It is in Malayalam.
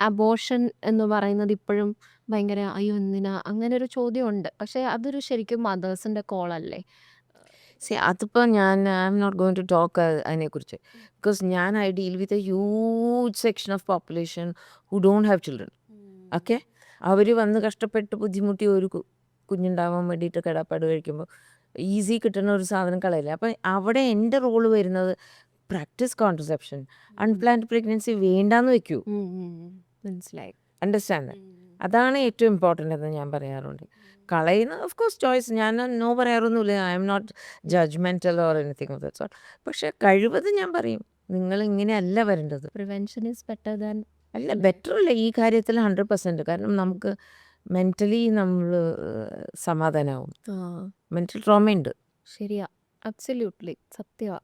അബോർഷൻ എന്ന് പറയുന്നത് ഇപ്പോഴും ഭയങ്കര അയ്യോ എന്തിനാ അങ്ങനെ ഒരു ചോദ്യമുണ്ട്. പക്ഷെ അതൊരു ശരിക്കും മദേഴ്സിന്റെ കോൾ അല്ലേ? സി അതിപ്പോൾ I'm not going to talk അതിനെക്കുറിച്ച്. Because I deal with a huge section of population who don't have children. Okay, അവർ വന്ന് കഷ്ടപ്പെട്ട് ബുദ്ധിമുട്ടി ഒരു കുഞ്ഞുണ്ടാവാൻ വേണ്ടിയിട്ട് കിടപ്പാട് കഴിക്കുമ്പോൾ ഈസി കിട്ടുന്ന ഒരു സാധനം കളയില്ല. അപ്പം അവിടെ എൻ്റെ റോള് വരുന്നത് പ്രാക്ടീസ് കോൺട്രസെപ്ഷൻ. അൺപ്ലാൻഡ് പ്രഗ്നൻസി വേണ്ടാന്ന് വെക്കൂ. മനസ്സിലായി. അണ്ടർസ്റ്റാൻഡ്? അതാണ് ഏറ്റവും ഇമ്പോർട്ടൻ്റ് എന്ന് ഞാൻ പറയാറുണ്ട്. കളയുന്ന ഓഫ് കോഴ്സ് ചോയ്സ്, ഞാൻ നോ പറയാറൊന്നുമില്ല. I'm not judgmental or anything of that sort. പക്ഷേ കഴിവതും ഞാൻ പറയും, നിങ്ങൾ ഇങ്ങനെയല്ല വരേണ്ടത്. പ്രിവെൻഷൻ ഈസ് ബെറ്റർ ദാൻ അല്ല, ബെറ്റർ അല്ല ഈ കാര്യത്തിൽ 100%. കാരണം നമുക്ക് മെൻ്റലി നമ്മൾ സമാധാനമാവും. മെൻ്റൽ ട്രോമ ഉണ്ട്. ശരിയാ, അബ്സല്യൂട്ട്ലി സത്യമാ.